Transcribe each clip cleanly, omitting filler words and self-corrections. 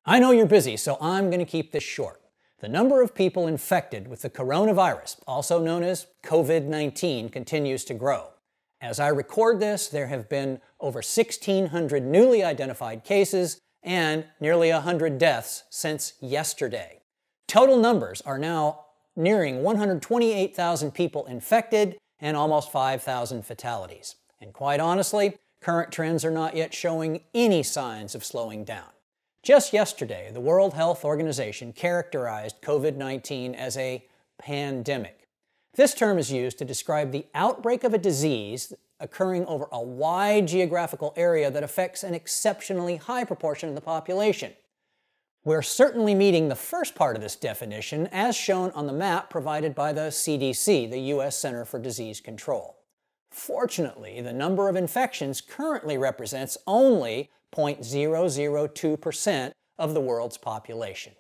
I know you're busy, so I'm going to keep this short. The number of people infected with the coronavirus, also known as Covid-19, continues to grow. As I record this, there have been over 1,600 newly identified cases and nearly 100 deaths since yesterday. Total numbers are now nearing 128,000 people infected and almost 5,000 fatalities. And quite honestly, current trends are not yet showing any signs of slowing down. Just yesterday, the World Health Organization characterized COVID-19 as a pandemic. This term is used to describe the outbreak of a disease occurring over a wide geographical area that affects an exceptionally high proportion of the population. We're certainly meeting the first part of this definition, as shown on the map provided by the CDC, the U.S. Center for Disease Control. Fortunately, the number of infections currently represents only 0.002% of the world's population.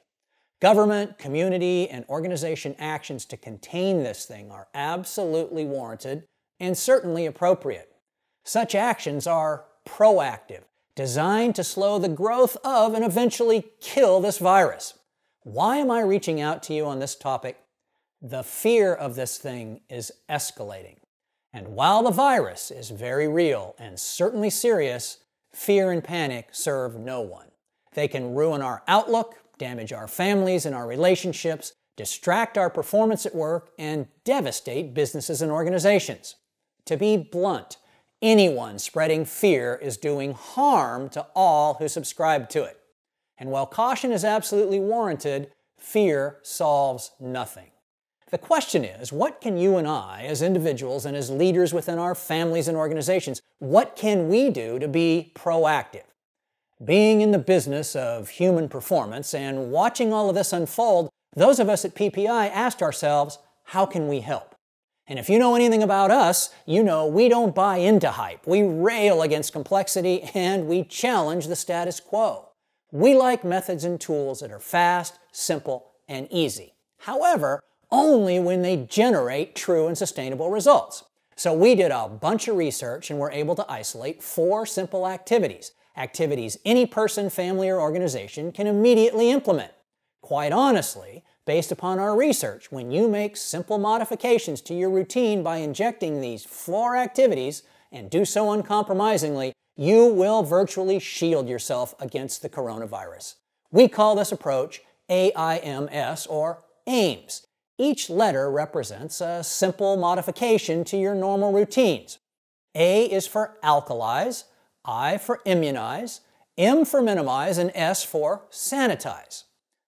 Government, community, and organization actions to contain this thing are absolutely warranted and certainly appropriate. Such actions are proactive, designed to slow the growth of and eventually kill this virus. Why am I reaching out to you on this topic? The fear of this thing is escalating. And while the virus is very real and certainly serious, fear and panic serve no one. They can ruin our outlook, damage our families and our relationships, distract our performance at work, and devastate businesses and organizations. To be blunt, anyone spreading fear is doing harm to all who subscribe to it. And while caution is absolutely warranted, fear solves nothing. The question is, what can you and I, as individuals and as leaders within our families and organizations, what can we do to be proactive? Being in the business of human performance and watching all of this unfold, those of us at PPI asked ourselves, how can we help? And if you know anything about us, you know we don't buy into hype. We rail against complexity and we challenge the status quo. We like methods and tools that are fast, simple, and easy. However, only when they generate true and sustainable results. So we did a bunch of research and were able to isolate 4 simple activities. Activities any person, family, or organization can immediately implement. Quite honestly, based upon our research, when you make simple modifications to your routine by injecting these 4 activities and do so uncompromisingly, you will virtually shield yourself against the coronavirus. We call this approach AIMS or AIMS. Each letter represents a simple modification to your normal routines. A is for alkalize, I for immunize, M for minimize, and S for sanitize.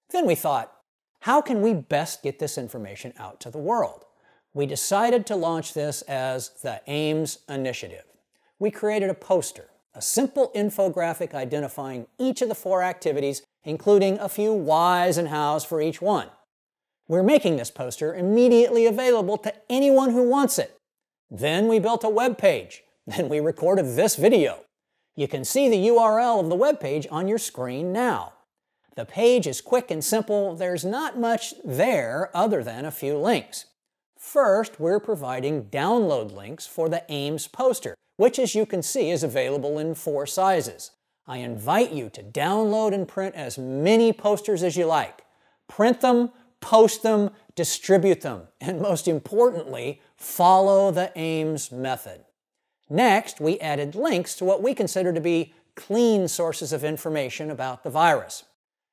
Then we thought, how can we best get this information out to the world? We decided to launch this as the AIMS Initiative. We created a poster, a simple infographic identifying each of the 4 activities, including a few whys and hows for each one. We're making this poster immediately available to anyone who wants it. Then we built a web page. Then we recorded this video. You can see the URL of the web page on your screen now. The page is quick and simple. There's not much there other than a few links. First, we're providing download links for the AIMS poster, which, as you can see, is available in 4 sizes. I invite you to download and print as many posters as you like. Print them, post them, distribute them, and most importantly, follow the AIMS method. Next, we added links to what we consider to be clean sources of information about the virus.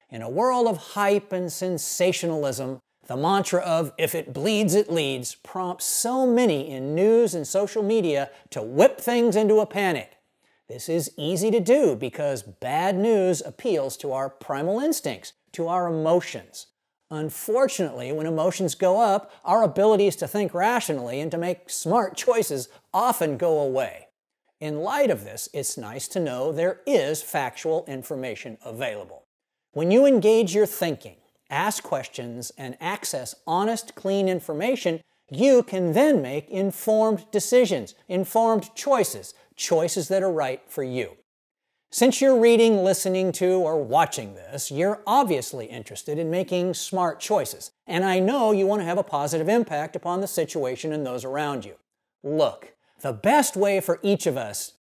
In a world of hype and sensationalism, the mantra of "if it bleeds, it leads" prompts so many in news and social media to whip things into a panic. This is easy to do because bad news appeals to our primal instincts, to our emotions. Unfortunately, when emotions go up, our abilities to think rationally and to make smart choices often go away. In light of this, it's nice to know there is factual information available. When you engage your thinking, ask questions, and access honest, clean information, you can then make informed decisions, informed choices, choices that are right for you. Since you're reading, listening to, or watching this, you're obviously interested in making smart choices, and I know you want to have a positive impact upon the situation and those around you. Look, the best way for each of us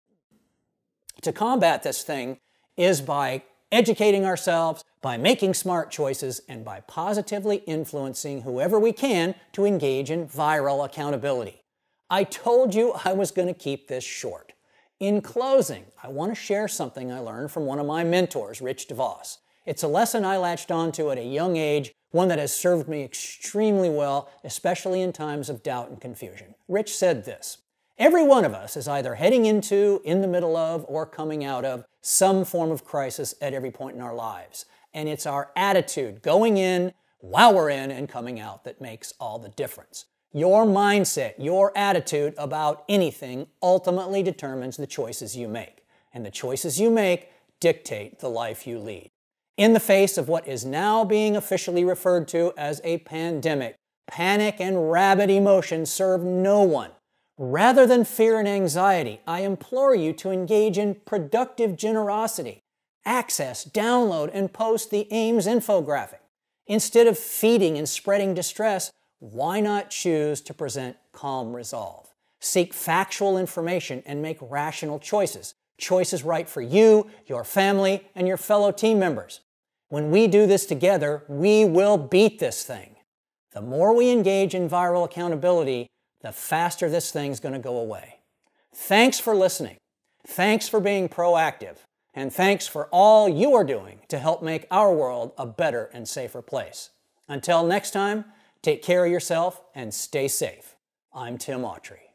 to combat this thing is by educating ourselves, by making smart choices and by positively influencing whoever we can to engage in viral accountability. I told you I was going to keep this short. In closing, I want to share something I learned from one of my mentors, Rich DeVos. It's a lesson I latched onto at a young age, one that has served me extremely well, especially in times of doubt and confusion. Rich said this: every one of us is either heading into, in the middle of, or coming out of some form of crisis at every point in our lives. And it's our attitude going in, while we're in, and coming out that makes all the difference. Your mindset, your attitude about anything ultimately determines the choices you make. And the choices you make dictate the life you lead. In the face of what is now being officially referred to as a pandemic, panic and rabid emotion serve no one. Rather than fear and anxiety, I implore you to engage in productive generosity. Access, download, and post the AIMS infographic. Instead of feeding and spreading distress, why not choose to present calm resolve? Seek factual information and make rational choices. Choices right for you, your family, and your fellow team members. When we do this together, we will beat this thing. The more we engage in viral accountability, the faster this thing's going to go away. Thanks for listening. Thanks for being proactive. And thanks for all you are doing to help make our world a better and safer place. Until next time, take care of yourself and stay safe. I'm Tim Autry.